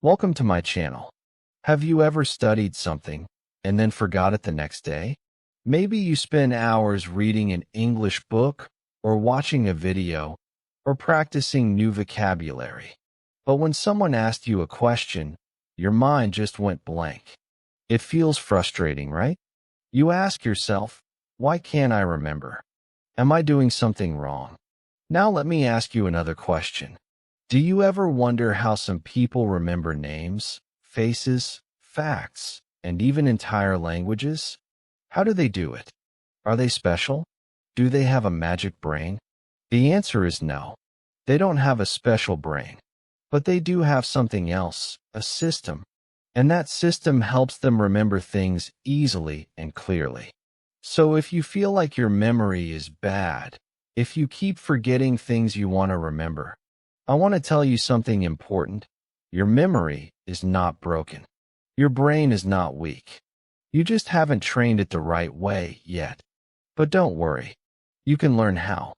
Welcome to my channel. Have you ever studied something and then forgot it the next day? Maybe you spend hours reading an English book or watching a video or practicing new vocabulary. But when someone asked you a question, your mind just went blank. It feels frustrating, right? You ask yourself, why can't I remember? Am I doing something wrong? Now let me ask you another question. Do you ever wonder how some people remember names, faces, facts, and even entire languages? How do they do it? Are they special? Do they have a magic brain? The answer is no. They don't have a special brain. But they do have something else, a system. And that system helps them remember things easily and clearly. So if you feel like your memory is bad, if you keep forgetting things you want to remember, I want to tell you something important. Your memory is not broken. Your brain is not weak. You just haven't trained it the right way yet. But don't worry. You can learn how.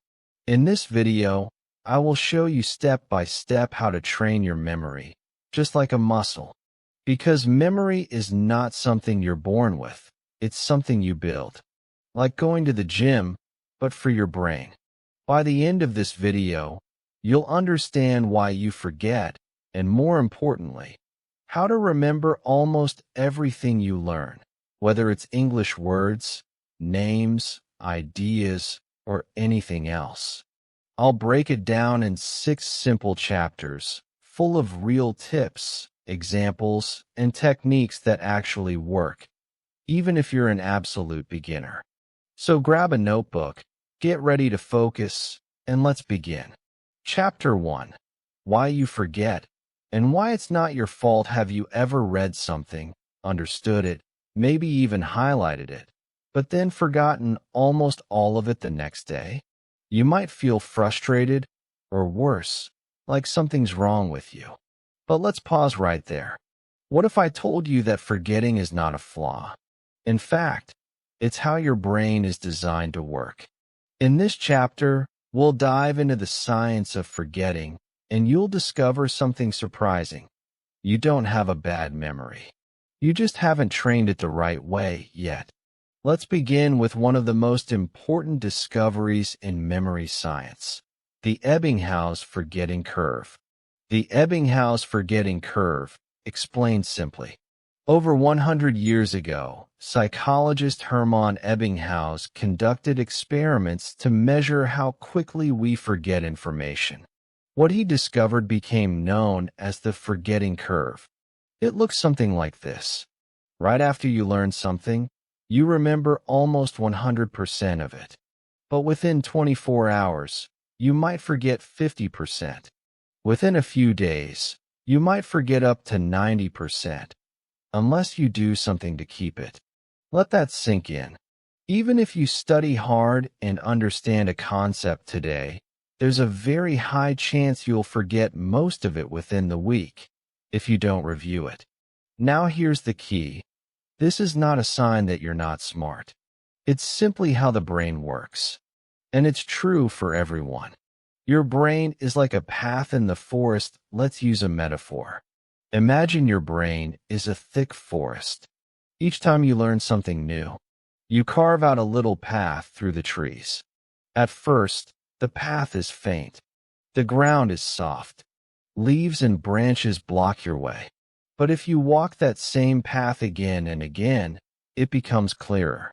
In this video, I will show you step by step how to train your memory, just like a muscle. Because memory is not something you're born with. It's something you build. Like going to the gym, but for your brain. By the end of this video, you'll understand why you forget, and more importantly, how to remember almost everything you learn, whether it's English words, names, ideas, or anything else. I'll break it down in 6 simple chapters, full of real tips, examples, and techniques that actually work, even if you're an absolute beginner. So grab a notebook, get ready to focus, and let's begin. Chapter 1. Why you forget, and why it's not your fault. Have you ever read something, understood it, maybe even highlighted it, but then forgotten almost all of it the next day? You might feel frustrated, or worse, like something's wrong with you. But let's pause right there. What if I told you that forgetting is not a flaw? In fact, it's how your brain is designed to work. In this chapter, we'll dive into the science of forgetting, and you'll discover something surprising. You don't have a bad memory. You just haven't trained it the right way yet. Let's begin with one of the most important discoveries in memory science, the Ebbinghaus forgetting curve. The Ebbinghaus forgetting curve, explained simply. Over 100 years ago, psychologist Hermann Ebbinghaus conducted experiments to measure how quickly we forget information. What he discovered became known as the forgetting curve. It looks something like this. Right after you learn something, you remember almost 100% of it. But within 24 hours, you might forget 50%. Within a few days, you might forget up to 90%. Unless you do something to keep it. Let that sink in. Even if you study hard and understand a concept today, there's a very high chance you'll forget most of it within the week if you don't review it. Now here's the key. This is not a sign that you're not smart. It's simply how the brain works. And it's true for everyone. Your brain is like a path in the forest. Let's use a metaphor. Imagine your brain is a thick forest. Each time you learn something new, you carve out a little path through the trees. At first, the path is faint. The ground is soft. Leaves and branches block your way. But if you walk that same path again and again, it becomes clearer,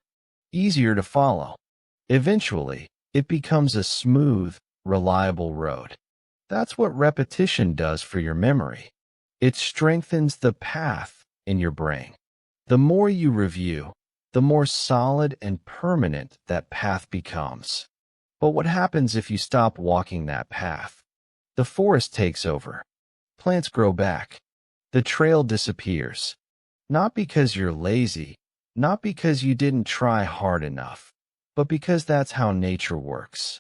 easier to follow. Eventually, it becomes a smooth, reliable road. That's what repetition does for your memory. It strengthens the path in your brain. The more you review, the more solid and permanent that path becomes. But what happens if you stop walking that path? The forest takes over. Plants grow back. The trail disappears. Not because you're lazy, not because you didn't try hard enough, but because that's how nature works.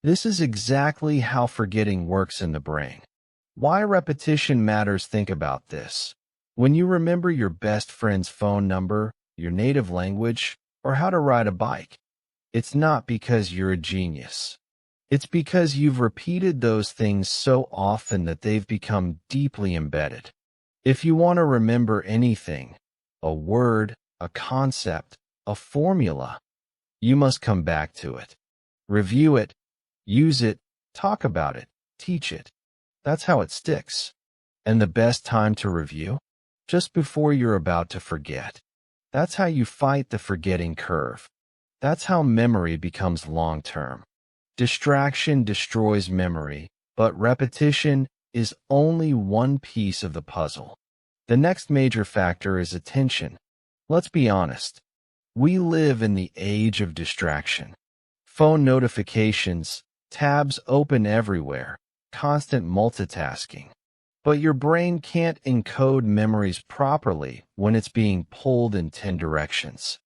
This is exactly how forgetting works in the brain. Why repetition matters. Think about this. When you remember your best friend's phone number, your native language, or how to ride a bike, it's not because you're a genius. It's because you've repeated those things so often that they've become deeply embedded. If you want to remember anything, a word, a concept, a formula, you must come back to it. Review it, use it, talk about it, teach it. That's how it sticks. And the best time to review? Just before you're about to forget. That's how you fight the forgetting curve. That's how memory becomes long-term. Distraction destroys memory, but repetition is only one piece of the puzzle. The next major factor is attention. Let's be honest. We live in the age of distraction. Phone notifications, tabs open everywhere, constant multitasking. But your brain can't encode memories properly when it's being pulled in 10 directions.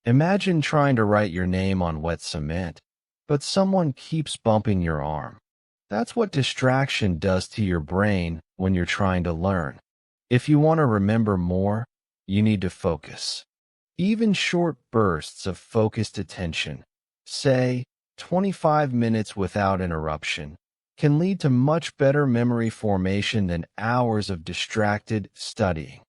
Imagine trying to write your name on wet cement, but someone keeps bumping your arm. That's what distraction does to your brain when you're trying to learn. If you want to remember more, you need to focus. Even short bursts of focused attention, say 25 minutes without interruption, can lead to much better memory formation than hours of distracted studying.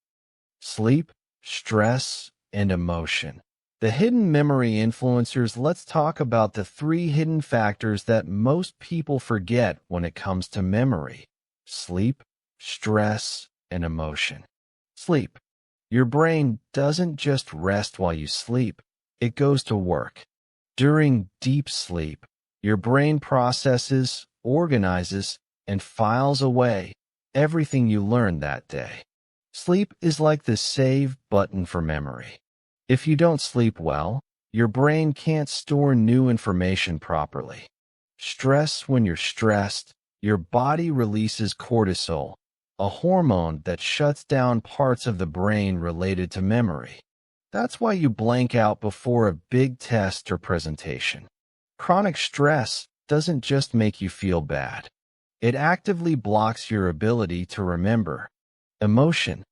Sleep, stress, and emotion. The hidden memory influencers. Let's talk about the 3 hidden factors that most people forget when it comes to memory. Sleep, stress, and emotion. Sleep. Your brain doesn't just rest while you sleep, it goes to work. During deep sleep, your brain processes, organizes, and files away everything you learned that day. Sleep is like the save button for memory. If you don't sleep well, your brain can't store new information properly. Stress. When you're stressed, your body releases cortisol, a hormone that shuts down parts of the brain related to memory. That's why you blank out before a big test or presentation. Chronic stress doesn't just make you feel bad. It actively blocks your ability to remember. Emotion.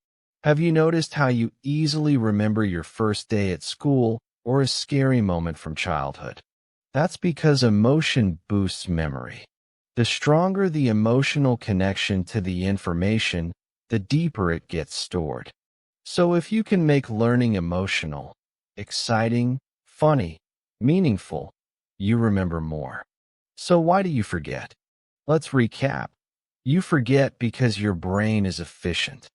Have you noticed how you easily remember your first day at school or a scary moment from childhood? That's because emotion boosts memory. The stronger the emotional connection to the information, the deeper it gets stored. So if you can make learning emotional, exciting, funny, meaningful, you remember more. So why do you forget? Let's recap. You forget because your brain is efficient.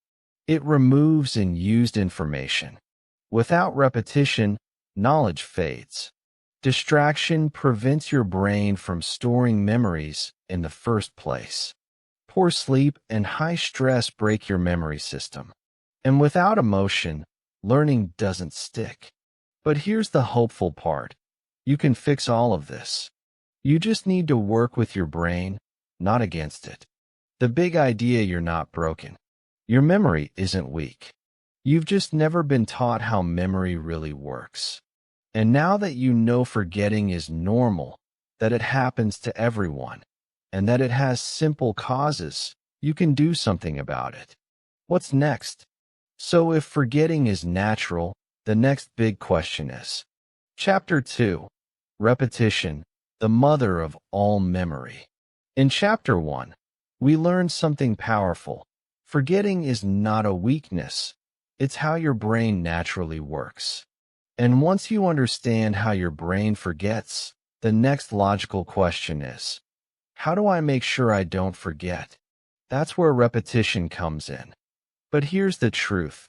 It removes unused information. Without repetition, knowledge fades. Distraction prevents your brain from storing memories in the first place. Poor sleep and high stress break your memory system. And without emotion, learning doesn't stick. But here's the hopeful part. You can fix all of this. You just need to work with your brain, not against it. The big idea: you're not broken. Your memory isn't weak. You've just never been taught how memory really works. And now that you know forgetting is normal, that it happens to everyone, and that it has simple causes, you can do something about it. What's next? So if forgetting is natural, the next big question is: Chapter 2, Repetition, the mother of all memory. In Chapter 1, we learned something powerful. Forgetting is not a weakness. It's how your brain naturally works. And once you understand how your brain forgets, the next logical question is: how do I make sure I don't forget? That's where repetition comes in. But here's the truth.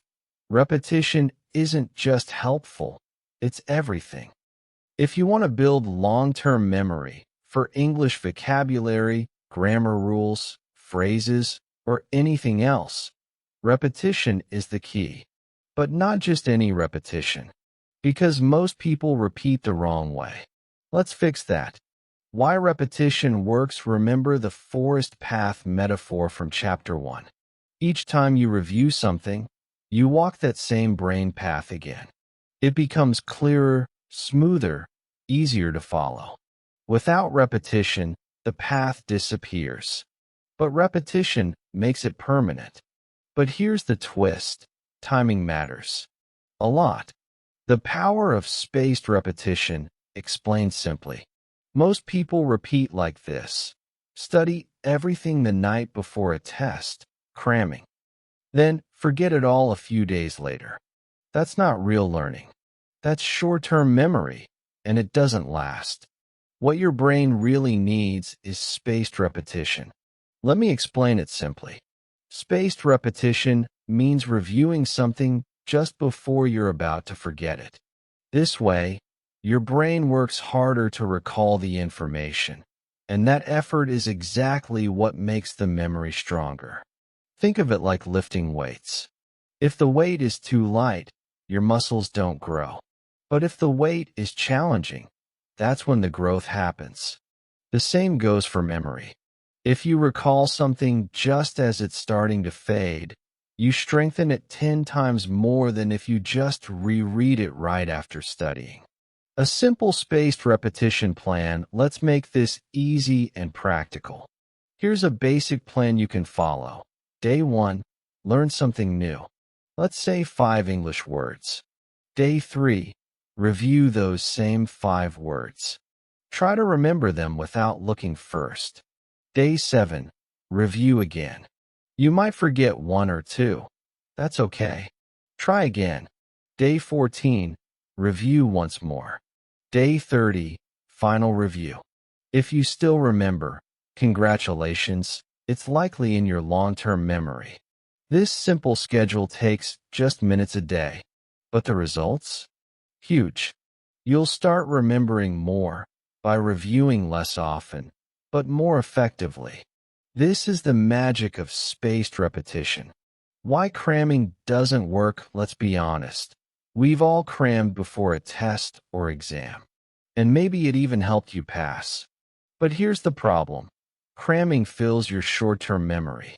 Repetition isn't just helpful, it's everything. If you want to build long-term memory for English vocabulary, grammar rules, phrases, or anything else, repetition is the key. But not just any repetition, because most people repeat the wrong way. Let's fix that. Why repetition works. Remember the forest path metaphor from Chapter 1. Each time you review something, you walk that same brain path again. It becomes clearer, smoother, easier to follow. Without repetition, the path disappears. But repetition makes it permanent. But here's the twist. Timing matters. A lot. The power of spaced repetition, explained simply. Most people repeat like this. Study everything the night before a test, cramming. Then forget it all a few days later. That's not real learning. That's short-term memory, and it doesn't last. What your brain really needs is spaced repetition. Let me explain it simply. Spaced repetition means reviewing something just before you're about to forget it. This way, your brain works harder to recall the information, and that effort is exactly what makes the memory stronger. Think of it like lifting weights. If the weight is too light, your muscles don't grow. But if the weight is challenging, that's when the growth happens. The same goes for memory. If you recall something just as it's starting to fade, you strengthen it 10 times more than if you just reread it right after studying. A simple spaced repetition plan lets make this easy and practical. Here's a basic plan you can follow. Day 1, learn something new. Let's say 5 English words. Day 3, review those same 5 words. Try to remember them without looking first. Day 7, review again. You might forget 1 or 2. That's okay. Try again. Day 14, review once more. Day 30, final review. If you still remember, congratulations, it's likely in your long-term memory. This simple schedule takes just minutes a day, but the results? Huge. You'll start remembering more by reviewing less often, but more effectively. This is the magic of spaced repetition. Why cramming doesn't work, let's be honest. We've all crammed before a test or exam, and maybe it even helped you pass. But here's the problem. Cramming fills your short-term memory.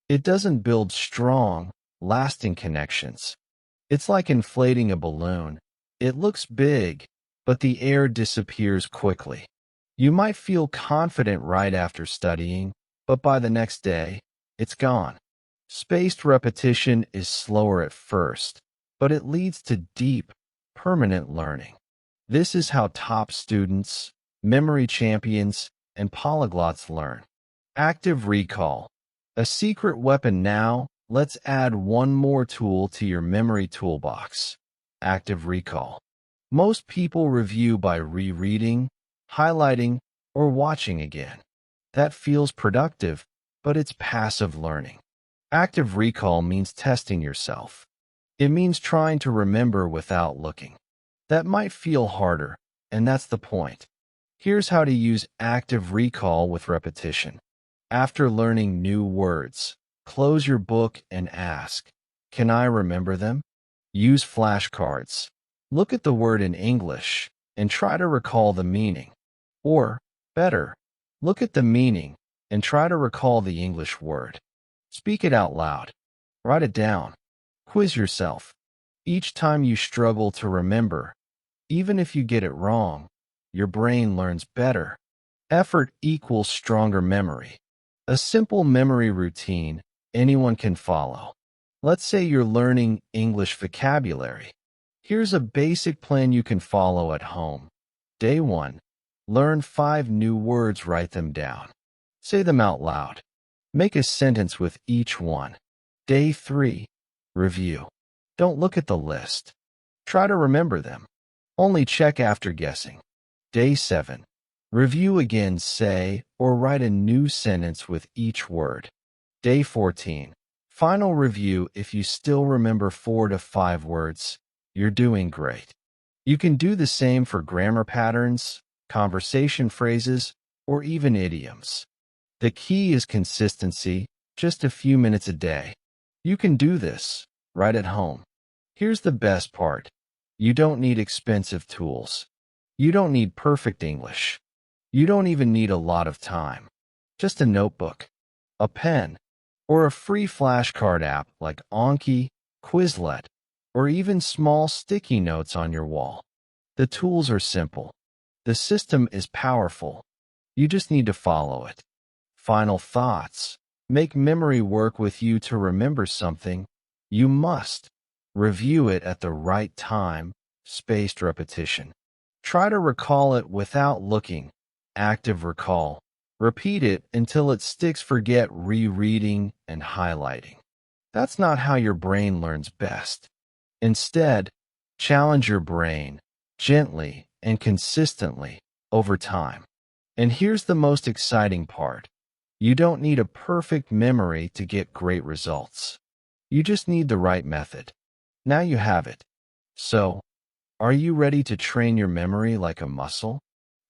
It doesn't build strong, lasting connections. It's like inflating a balloon. It looks big, but the air disappears quickly. You might feel confident right after studying, but by the next day, it's gone. Spaced repetition is slower at first, but it leads to deep, permanent learning. This is how top students, memory champions, and polyglots learn. Active recall. A secret weapon now. Let's add one more tool to your memory toolbox. Active recall. Most people review by rereading, highlighting, or watching again. That feels productive, but it's passive learning. Active recall means testing yourself. It means trying to remember without looking. That might feel harder, and that's the point. Here's how to use active recall with repetition. After learning new words, close your book and ask, can I remember them? Use flashcards. Look at the word in English and try to recall the meaning. Or, better, look at the meaning and try to recall the English word. Speak it out loud. Write it down. Quiz yourself. Each time you struggle to remember, even if you get it wrong, your brain learns better. Effort equals stronger memory. A simple memory routine anyone can follow. Let's say you're learning English vocabulary. Here's a basic plan you can follow at home. Day 1. Learn 5 new words, write them down. Say them out loud. Make a sentence with each one. Day 3. Review. Don't look at the list. Try to remember them. Only check after guessing. Day 7. Review again, say or write a new sentence with each word. Day 14. Final review. If you still remember 4 to 5 words, you're doing great. You can do the same for grammar patterns, conversation phrases, or even idioms. The key is consistency, just a few minutes a day. You can do this right at home. Here's the best part. You don't need expensive tools. You don't need perfect English. You don't even need a lot of time. Just a notebook, a pen, or a free flashcard app like Anki, Quizlet, or even small sticky notes on your wall. The tools are simple. The system is powerful. You just need to follow it. Final thoughts. Make memory work with you. To remember something, you must review it at the right time, spaced repetition. Try to recall it without looking, active recall. Repeat it until it sticks. Forget rereading and highlighting. That's not how your brain learns best. Instead, challenge your brain gently and consistently over time. And here's the most exciting part. You don't need a perfect memory to get great results. You just need the right method. Now you have it. So, are you ready to train your memory like a muscle?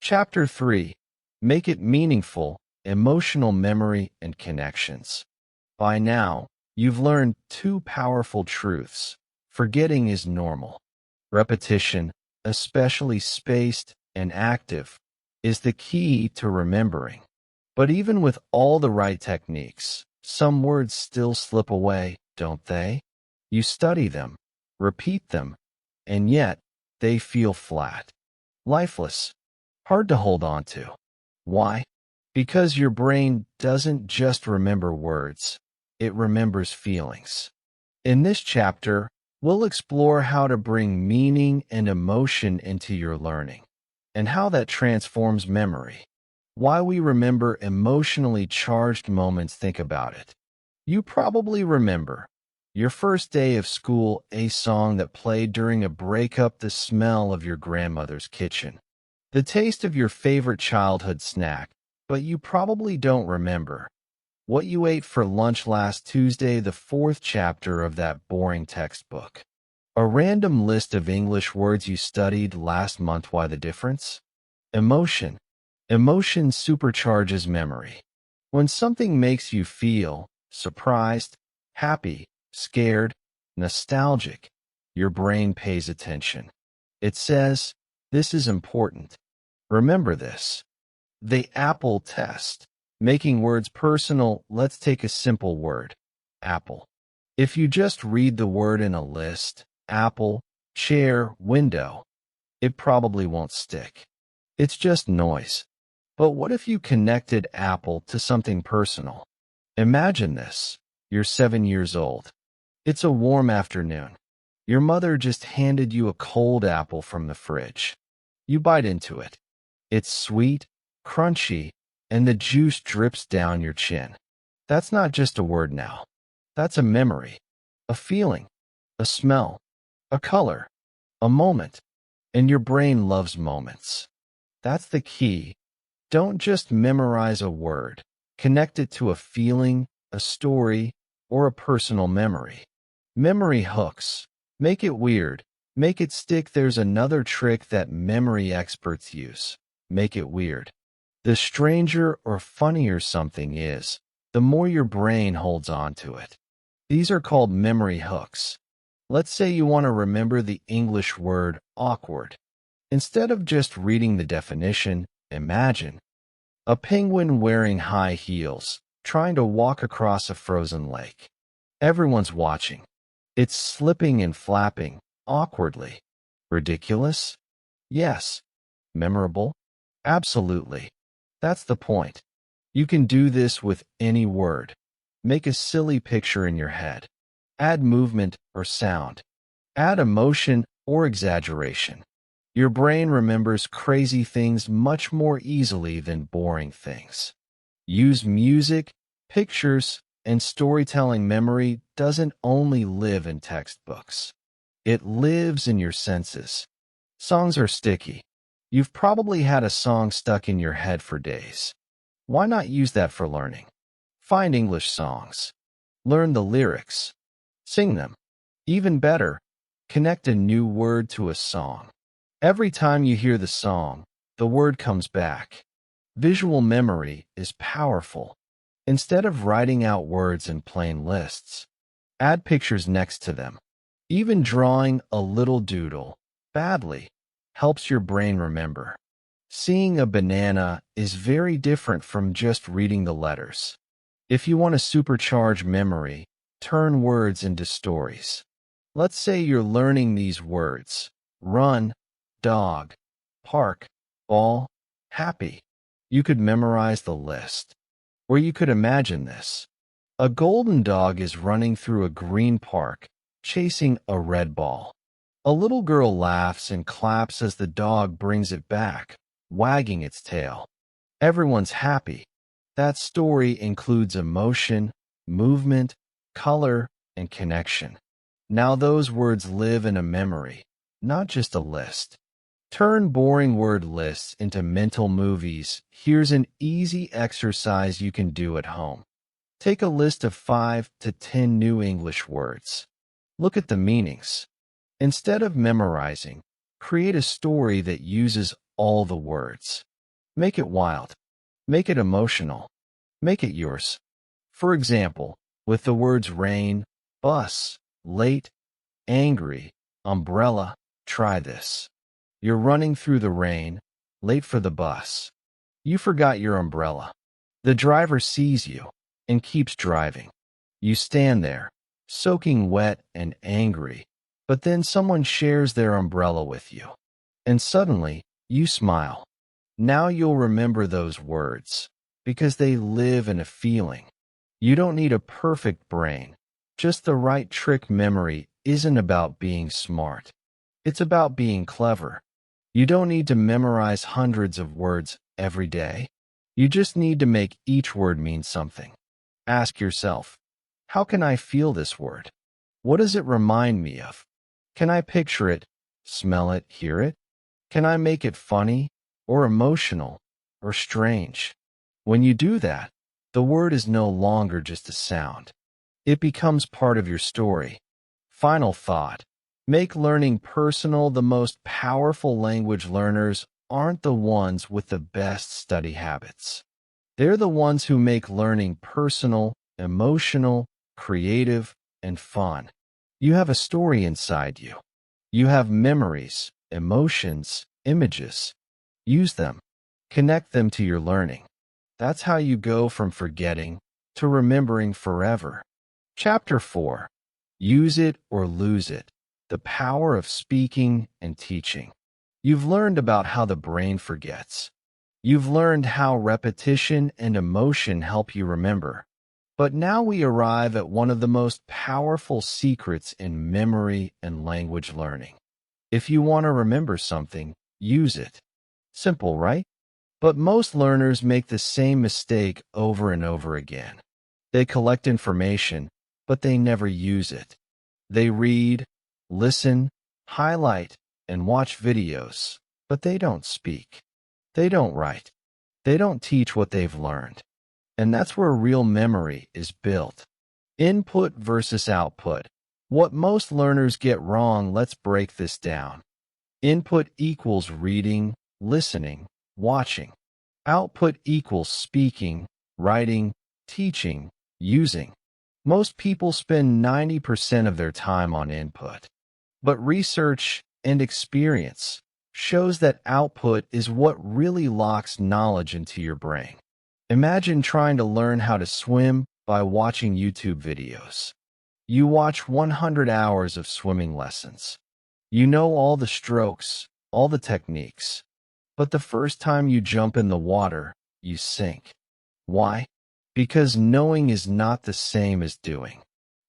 Chapter 3. Make it meaningful, emotional memory and connections. By now, you've learned two powerful truths. Forgetting is normal. Repetition, especially spaced and active, is the key to remembering. But even with all the right techniques, some words still slip away, don't they? You study them, repeat them, and yet they feel flat, lifeless, hard to hold on to. Why? Because your brain doesn't just remember words, it remembers feelings. In this chapter, we'll explore how to bring meaning and emotion into your learning, and how that transforms memory. Why we remember emotionally charged moments. Think about it. You probably remember your first day of school, a song that played during a breakup, the smell of your grandmother's kitchen, the taste of your favorite childhood snack, but you probably don't remember what you ate for lunch last Tuesday, the fourth chapter of that boring textbook. A random list of English words you studied last month. Why the difference? Emotion. Emotion supercharges memory. When something makes you feel surprised, happy, scared, nostalgic, your brain pays attention. It says, this is important. Remember this. The Apple test. Making words personal. Let's take a simple word. Apple. If you just read the word in a list, apple, chair, window, it probably won't stick. It's just noise. But what if you connected apple to something personal? Imagine this. You're 7 years old. It's a warm afternoon. Your mother just handed you a cold apple from the fridge. You bite into it. It's sweet, crunchy, and the juice drips down your chin. That's not just a word now. That's a memory, a feeling, a smell, a color, a moment. And your brain loves moments. That's the key. Don't just memorize a word. Connect it to a feeling, a story, or a personal memory. Memory hooks. Make it weird. Make it stick. There's another trick that memory experts use. Make it weird. The stranger or funnier something is, the more your brain holds on to it. These are called memory hooks. Let's say you want to remember the English word awkward. Instead of just reading the definition, imagine a penguin wearing high heels, trying to walk across a frozen lake. Everyone's watching. It's slipping and flapping, awkwardly. Ridiculous? Yes. Memorable? Absolutely. That's the point. You can do this with any word. Make a silly picture in your head. Add movement or sound. Add emotion or exaggeration. Your brain remembers crazy things much more easily than boring things. Use music, pictures, and storytelling. Memory doesn't only live in textbooks. It lives in your senses. Songs are sticky. You've probably had a song stuck in your head for days. Why not use that for learning? Find English songs. Learn the lyrics. Sing them. Even better, connect a new word to a song. Every time you hear the song, the word comes back. Visual memory is powerful. Instead of writing out words in plain lists, add pictures next to them. Even drawing a little doodle, badly, helps your brain remember. Seeing a banana is very different from just reading the letters. If you want to supercharge memory, turn words into stories. Let's say you're learning these words: run, dog, park, ball, happy. You could memorize the list. Or you could imagine this. A golden dog is running through a green park, chasing a red ball. A little girl laughs and claps as the dog brings it back, wagging its tail. Everyone's happy. That story includes emotion, movement, color, and connection. Now those words live in a memory, not just a list. Turn boring word lists into mental movies. Here's an easy exercise you can do at home. Take a list of 5 to 10 new English words. Look at the meanings. Instead of memorizing, create a story that uses all the words. Make it wild. Make it emotional. Make it yours. For example, with the words rain, bus, late, angry, umbrella, try this. You're running through the rain, late for the bus. You forgot your umbrella. The driver sees you and keeps driving. You stand there, soaking wet and angry, but then someone shares their umbrella with you. And suddenly, you smile. Now you'll remember those words, because they live in a feeling. You don't need a perfect brain. Just the right trick. Memory isn't about being smart. It's about being clever. You don't need to memorize hundreds of words every day. You just need to make each word mean something. Ask yourself, how can I feel this word? What does it remind me of? Can I picture it, smell it, hear it? Can I make it funny, or emotional, or strange? When you do that, the word is no longer just a sound. It becomes part of your story. Final thought. Make learning personal. The most powerful language learners aren't the ones with the best study habits. They're the ones who make learning personal, emotional, creative, and fun. You have a story inside you. You have memories, emotions, images. Use them. Connect them to your learning. That's how you go from forgetting to remembering forever. Chapter 4. Use it or lose it. The power of speaking and teaching. You've learned about how the brain forgets. You've learned how repetition and emotion help you remember. But now we arrive at one of the most powerful secrets in memory and language learning. If you want to remember something, use it. Simple, right? But most learners make the same mistake over and over again. They collect information, but they never use it. They read, listen, highlight, and watch videos, but they don't speak. They don't write. They don't teach what they've learned. And that's where real memory is built. Input versus output. What most learners get wrong, let's break this down. Input equals reading, listening, watching. Output equals speaking, writing, teaching, using. Most people spend 90% of their time on input. But research and experience shows that output is what really locks knowledge into your brain. Imagine trying to learn how to swim by watching YouTube videos. You watch 100 hours of swimming lessons. You know all the strokes, all the techniques. But the first time you jump in the water, you sink. Why? Because knowing is not the same as doing.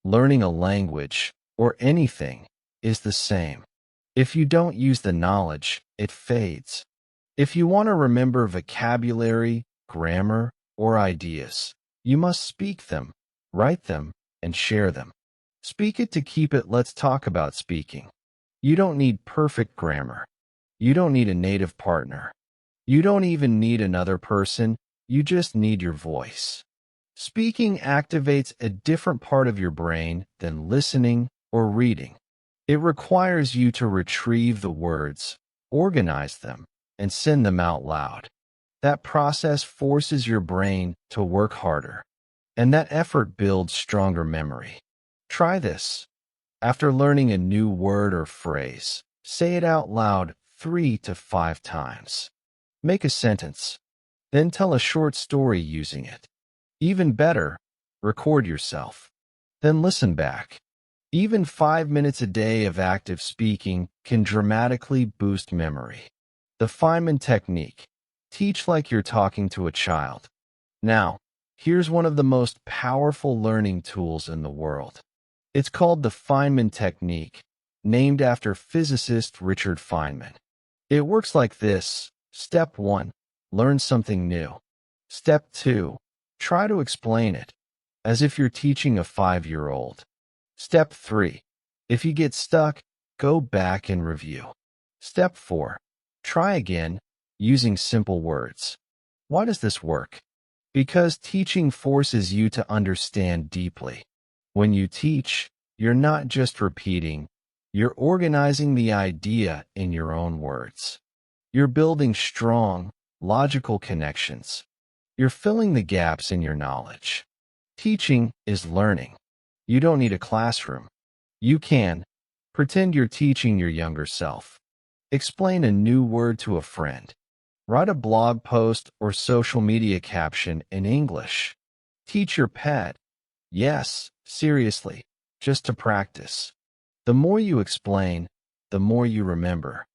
Learning a language, or anything, is the same. If you don't use the knowledge, it fades. If you want to remember vocabulary, grammar, or ideas, you must speak them, write them, and share them. Speak it to keep it. Let's talk about speaking. You don't need perfect grammar. You don't need a native partner. You don't even need another person. You just need your voice. Speaking activates a different part of your brain than listening or reading. It requires you to retrieve the words, organize them, and send them out loud. That process forces your brain to work harder, and that effort builds stronger memory. Try this. After learning a new word or phrase, say it out loud 3 to 5 times. Make a sentence, then tell a short story using it. Even better, record yourself, then listen back. Even 5 minutes a day of active speaking can dramatically boost memory. The Feynman technique. Teach like you're talking to a child. Now, here's one of the most powerful learning tools in the world. It's called the Feynman technique, named after physicist Richard Feynman. It works like this. Step 1. Learn something new. Step 2. Try to explain it, as if you're teaching a 5-year-old. Step 3. If you get stuck, go back and review. Step 4. Try again using simple words. Why does this work? Because teaching forces you to understand deeply. When you teach, you're not just repeating, you're organizing the idea in your own words. You're building strong, logical connections. You're filling the gaps in your knowledge. Teaching is learning. You don't need a classroom. You can pretend you're teaching your younger self. Explain a new word to a friend. Write a blog post or social media caption in English. Teach your pet. Yes, seriously, just to practice. The more you explain, the more you remember.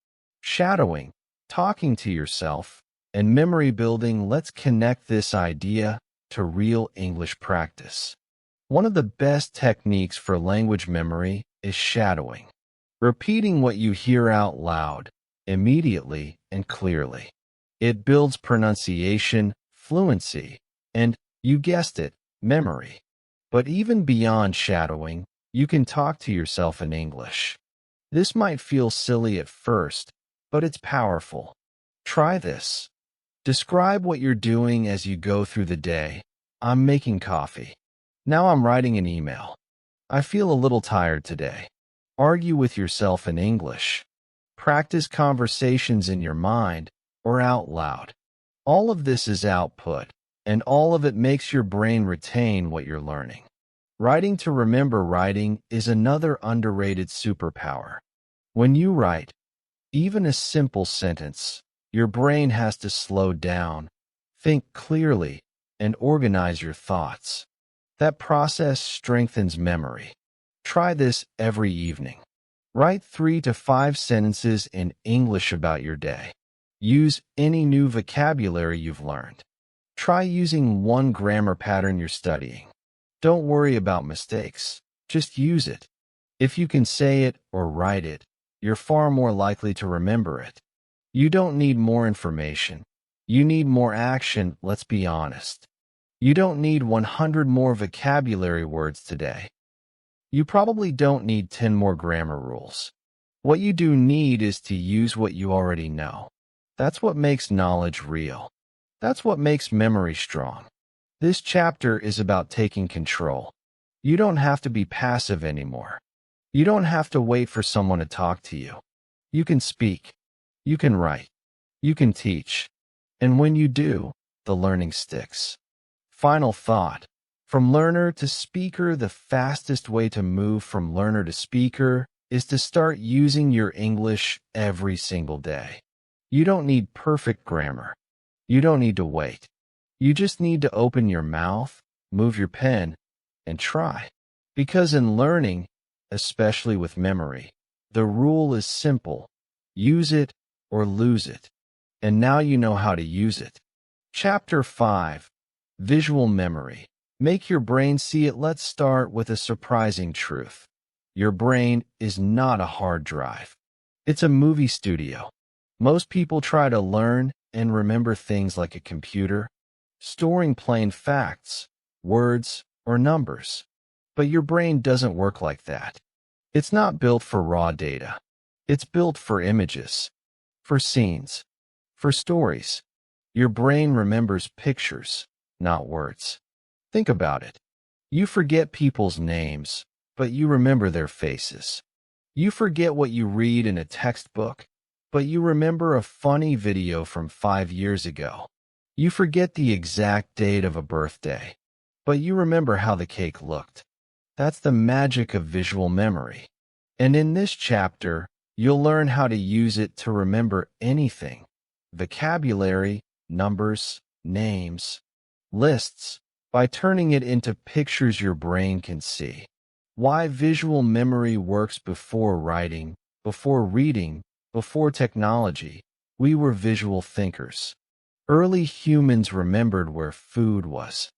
Shadowing, talking to yourself, and memory building lets connect this idea to real English practice. One of the best techniques for language memory is shadowing. Repeating what you hear out loud, immediately and clearly. It builds pronunciation, fluency, and, you guessed it, memory. But even beyond shadowing, you can talk to yourself in English. This might feel silly at first, but it's powerful. Try this. Describe what you're doing as you go through the day. I'm making coffee. Now I'm writing an email. I feel a little tired today. Argue with yourself in English. Practice conversations in your mind or out loud. All of this is output, and all of it makes your brain retain what you're learning. Writing to remember writing is another underrated superpower. When you write, even a simple sentence, your brain has to slow down, think clearly, and organize your thoughts. That process strengthens memory. Try this every evening. Write 3 to 5 sentences in English about your day. Use any new vocabulary you've learned. Try using one grammar pattern you're studying. Don't worry about mistakes. Just use it. If you can say it or write it, you're far more likely to remember it. You don't need more information. You need more action, let's be honest. You don't need 100 more vocabulary words today. You probably don't need 10 more grammar rules. What you do need is to use what you already know. That's what makes knowledge real. That's what makes memory strong. This chapter is about taking control. You don't have to be passive anymore. You don't have to wait for someone to talk to you. You can speak. You can write. You can teach. And when you do, the learning sticks. Final thought. From learner to speaker, the fastest way to move from learner to speaker is to start using your English every single day. You don't need perfect grammar. You don't need to wait. You just need to open your mouth, move your pen, and try. Because in learning, especially with memory, the rule is simple. Use it or lose it. And now you know how to use it. Chapter 5. Visual Memory. Make your brain see it. Let's start with a surprising truth. Your brain is not a hard drive. It's a movie studio. Most people try to learn and remember things like a computer, storing plain facts, words, or numbers. But your brain doesn't work like that. It's not built for raw data. It's built for images, for scenes, for stories. Your brain remembers pictures, not words. Think about it. You forget people's names, but you remember their faces. You forget what you read in a textbook, but you remember a funny video from 5 years ago. You forget the exact date of a birthday, but you remember how the cake looked. That's the magic of visual memory. And in this chapter, you'll learn how to use it to remember anything. Vocabulary, numbers, names, lists, by turning it into pictures your brain can see. Why visual memory works before writing, before reading, before technology. We were visual thinkers. Early humans remembered where food was,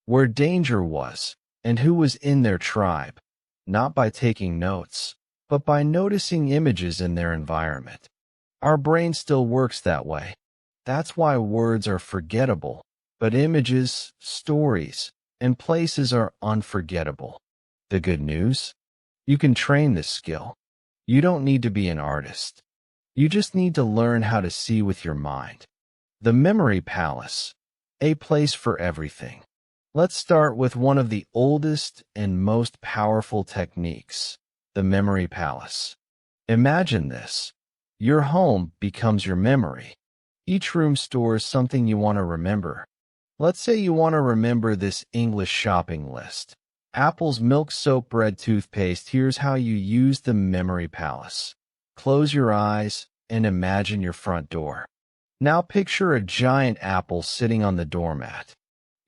where danger was, and who was in their tribe, not by taking notes, but by noticing images in their environment. Our brain still works that way. That's why words are forgettable, but images, stories, and places are unforgettable. The good news? You can train this skill. You don't need to be an artist. You just need to learn how to see with your mind. The Memory Palace, a place for everything. Let's start with one of the oldest and most powerful techniques, the Memory Palace. Imagine this. Your home becomes your memory. Each room stores something you want to remember. Let's say you want to remember this English shopping list. Apple's milk soap bread toothpaste. Here's how you use the Memory Palace. Close your eyes and imagine your front door. Now picture a giant apple sitting on the doormat.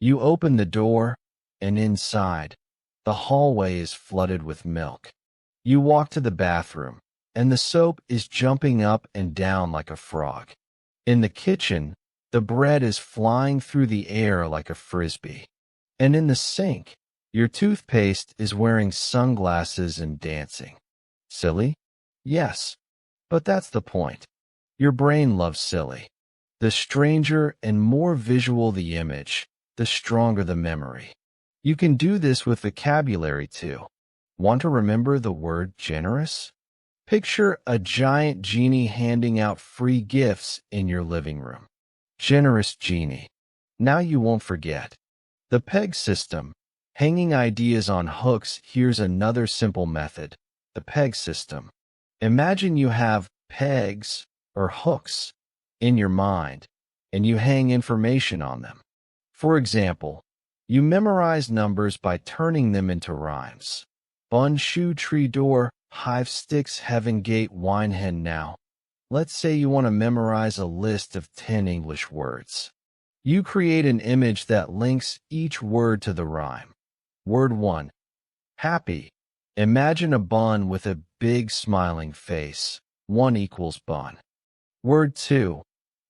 You open the door, and inside, the hallway is flooded with milk. You walk to the bathroom, and the soap is jumping up and down like a frog. In the kitchen, the bread is flying through the air like a frisbee. And in the sink, your toothpaste is wearing sunglasses and dancing. Silly? Yes, but that's the point. Your brain loves silly. The stranger and more visual the image, the stronger the memory. You can do this with vocabulary too. Want to remember the word generous? Picture a giant genie handing out free gifts in your living room. Generous genie. Now you won't forget. The peg system. Hanging ideas on hooks. Here's another simple method. The peg system. Imagine you have pegs or hooks in your mind, and you hang information on them. For example, you memorize numbers by turning them into rhymes. Bun, shoe, tree, door, hive, sticks, heaven, gate, wine, hen. Now, let's say you want to memorize a list of 10 English words. You create an image that links each word to the rhyme. Word 1. Happy. Imagine a bun with a big smiling face. 1 equals bun. Word 2.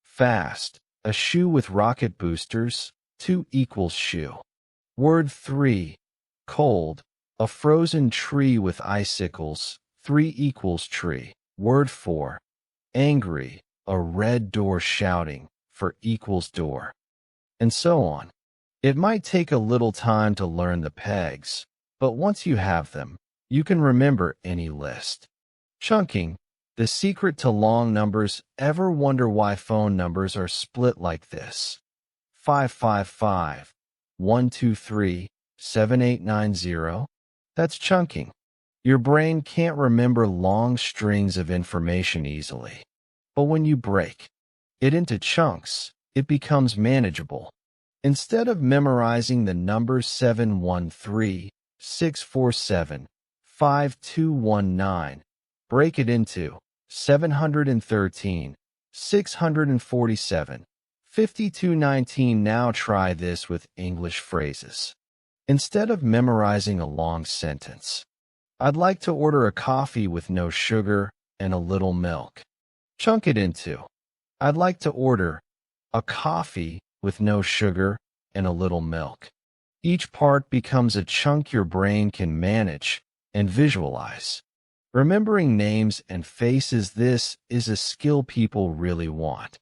Fast. A shoe with rocket boosters. 2 equals shoe. Word 3. Cold. A frozen tree with icicles. 3 equals tree. Word 4. Angry. A red door shouting. 4 equals door. And so on. It might take a little time to learn the pegs, but once you have them, you can remember any list. Chunking. The secret to long numbers. Ever wonder why phone numbers are split like this? 555, 123, 7890. That's chunking. Your brain can't remember long strings of information easily. But when you break it into chunks, it becomes manageable. Instead of memorizing the numbers 713, 647, 5219, break it into 713, 647, 5219. Now try this with English phrases. Instead of memorizing a long sentence, I'd like to order a coffee with no sugar and a little milk. Chunk it into, I'd like to order a coffee with no sugar and a little milk. Each part becomes a chunk your brain can manage and visualize. Remembering names and faces. This is a skill people really want.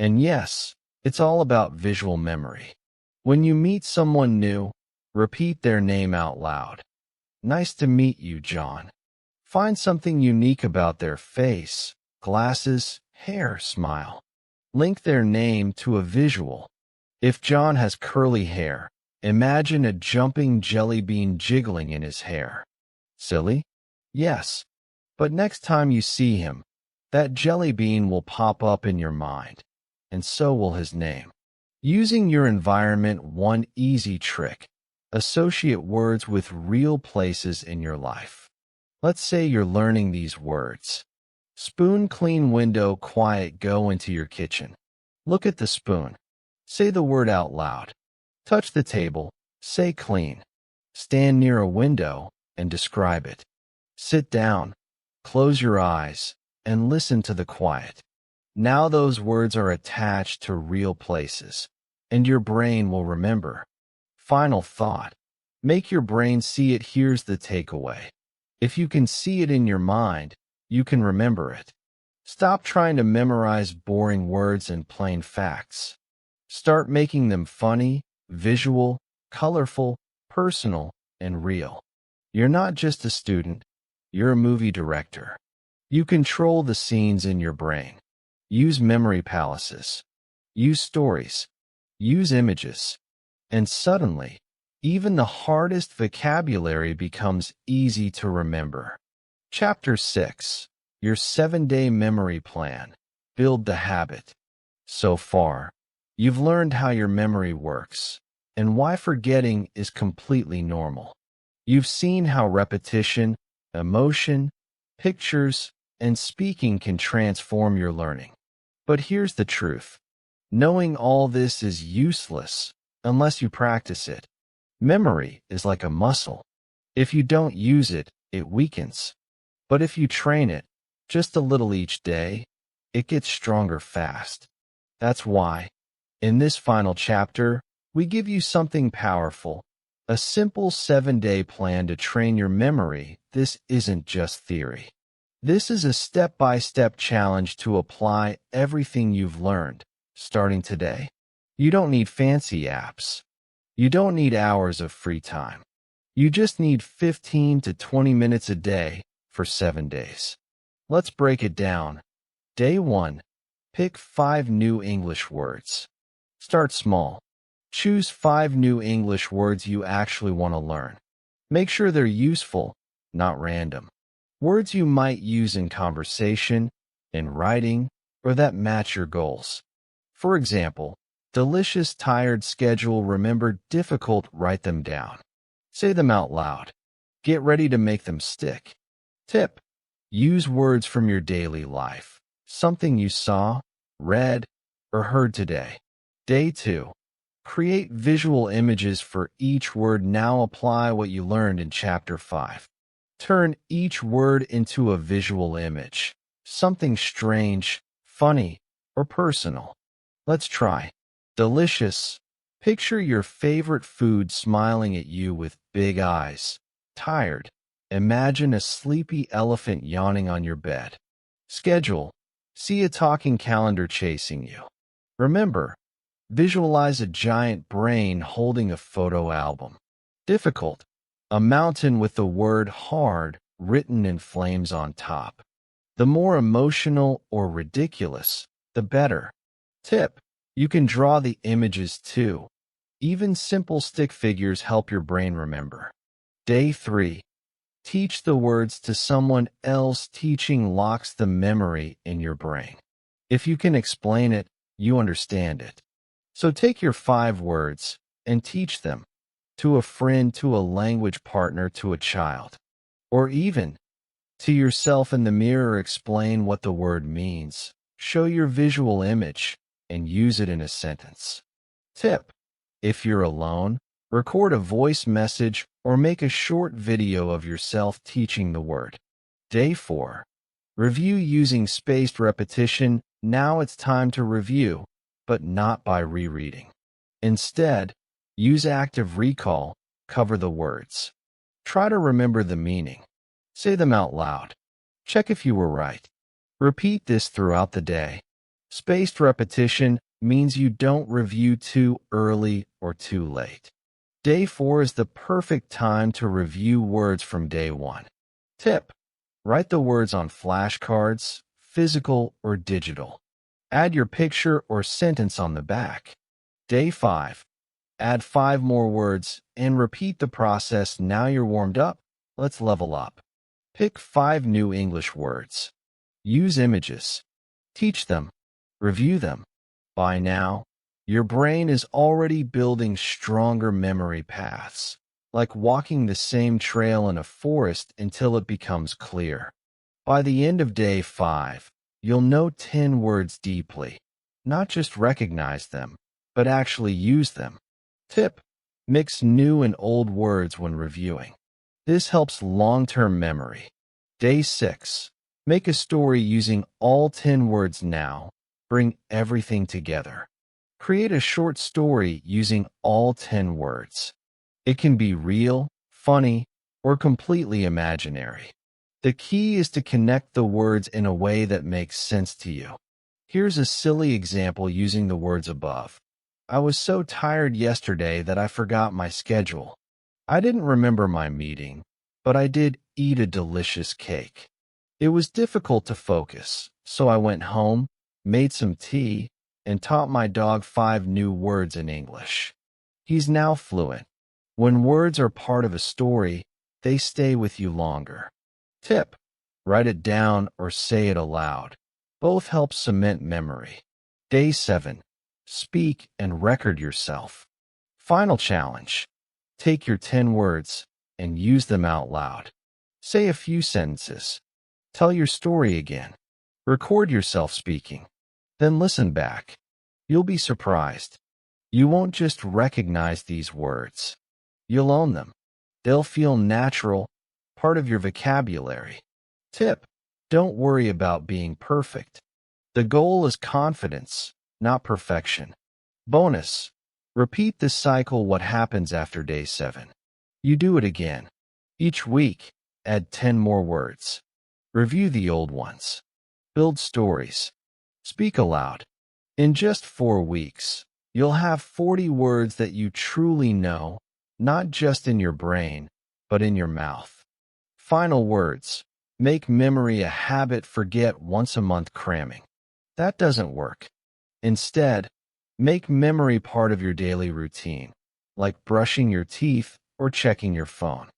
And yes, it's all about visual memory. When you meet someone new, repeat their name out loud. Nice to meet you, John. Find something unique about their face, glasses, hair, smile. Link their name to a visual. If John has curly hair, imagine a jumping jelly bean jiggling in his hair. Silly? Yes. But next time you see him, that jelly bean will pop up in your mind, and so will his name. Using your environment. One easy trick. Associate words with real places in your life. Let's say you're learning these words. Spoon, clean, window, quiet. Go into your kitchen. Look at the spoon. Say the word out loud. Touch the table. Say clean. Stand near a window and describe it. Sit down. Close your eyes and listen to the quiet. Now those words are attached to real places, and your brain will remember. Final thought. Make your brain see it. Here's the takeaway. If you can see it in your mind, you can remember it. Stop trying to memorize boring words and plain facts. Start making them funny, visual, colorful, personal, and real. You're not just a student, You're a movie director. You control the scenes in your brain. Use memory palaces. Use stories. Use images. And suddenly, even the hardest vocabulary becomes easy to remember. Chapter 6. Your 7-day memory plan. Build the habit. So far, you've learned how your memory works and why forgetting is completely normal. You've seen how repetition, emotion, pictures, and speaking can transform your learning. But here's the truth. Knowing all this is useless unless you practice it. Memory is like a muscle. If you don't use it, it weakens. But if you train it, just a little each day, it gets stronger fast. That's why, in this final chapter, we give you something powerful, a simple 7-day plan to train your memory. This isn't just theory. This is a step-by-step challenge to apply everything you've learned, starting today. You don't need fancy apps. You don't need hours of free time. You just need 15 to 20 minutes a day for 7 days. Let's break it down. Day 1. Pick 5 new English words. Start small. Choose 5 new English words you actually want to learn. Make sure they're useful, not random. Words you might use in conversation, in writing, or that match your goals. For example, delicious, tired, schedule, remember, difficult, write them down. Say them out loud. Get ready to make them stick. Tip: use words from your daily life, something you saw, read, or heard today. Day 2. Create visual images for each word. Now apply what you learned in Chapter 5. Turn each word into a visual image, something strange, funny, or personal. Let's try. Delicious. Picture your favorite food smiling at you with big eyes. Tired. Imagine a sleepy elephant yawning on your bed. Schedule. See a talking calendar chasing you. Remember, visualize a giant brain holding a photo album. Difficult. A mountain with the word hard written in flames on top. The more emotional or ridiculous, the better. Tip: you can draw the images too. Even simple stick figures help your brain remember. Day 3. Teach the words to someone else. Teaching locks the memory in your brain. If you can explain it, you understand it. So take your 5 words and teach them to a friend, to a language partner, to a child, or even to yourself in the mirror. Explain what the word means. Show your visual image and use it in a sentence. Tip: if you're alone, record a voice message or make a short video of yourself teaching the word. Day 4. Review using spaced repetition. Now it's time to review, but not by rereading. Instead, use active recall. Cover the words. Try to remember the meaning. Say them out loud. Check if you were right. Repeat this throughout the day. Spaced repetition means you don't review too early or too late. Day 4 is the perfect time to review words from day 1. Tip: write the words on flashcards, physical or digital. Add your picture or sentence on the back. Day 5. Add 5 more words and repeat the process. Now you're warmed up. Let's level up. Pick 5 new English words. Use images. Teach them. Review them. By now, your brain is already building stronger memory paths, like walking the same trail in a forest until it becomes clear. By the end of day 5, you'll know 10 words deeply. Not just recognize them, but actually use them. Tip: mix new and old words when reviewing. This helps long-term memory. Day 6. Make a story using all 10 words now. Bring everything together. Create a short story using all 10 words. It can be real, funny, or completely imaginary. The key is to connect the words in a way that makes sense to you. Here's a silly example using the words above. I was so tired yesterday that I forgot my schedule. I didn't remember my meeting, but I did eat a delicious cake. It was difficult to focus, so I went home, made some tea, and taught my dog 5 new words in English. He's now fluent. When words are part of a story, they stay with you longer. Tip: write it down or say it aloud. Both help cement memory. Day 7. Speak and record yourself. Final challenge: take your 10 words and use them out loud. Say a few sentences. Tell your story again. Record yourself speaking. Then listen back. You'll be surprised. You won't just recognize these words. You'll own them. They'll feel natural, part of your vocabulary. Tip: don't worry about being perfect. The goal is confidence, not perfection. Bonus: repeat this cycle. What happens after day 7? You do it again. Each week, add 10 more words. Review the old ones. Build stories. Speak aloud. In just 4 weeks, you'll have 40 words that you truly know, not just in your brain, but in your mouth. Final words: make memory a habit. Forget once a month cramming. That doesn't work. Instead, make memory part of your daily routine, like brushing your teeth or checking your phone.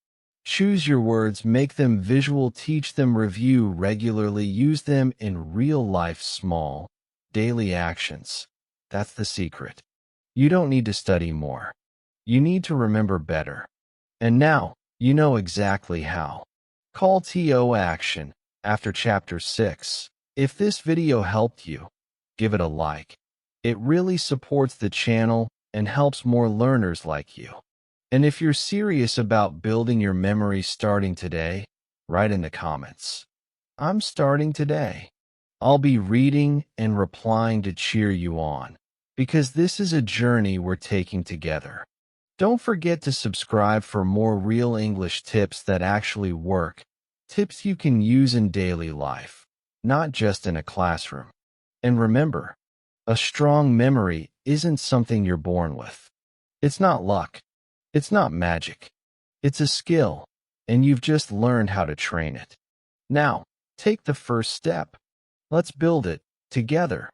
Choose your words, make them visual, teach them, review regularly, use them in real life. Small, daily actions. That's the secret. You don't need to study more. You need to remember better. And now, you know exactly how. Call to action after Chapter 6. If this video helped you, give it a like. It really supports the channel and helps more learners like you. And if you're serious about building your memory starting today, write in the comments: I'm starting today. I'll be reading and replying to cheer you on, because this is a journey we're taking together. Don't forget to subscribe for more real English tips that actually work, tips you can use in daily life, not just in a classroom. And remember, a strong memory isn't something you're born with. It's not luck. It's not magic. It's a skill, and you've just learned how to train it. Now, take the first step. Let's build it together.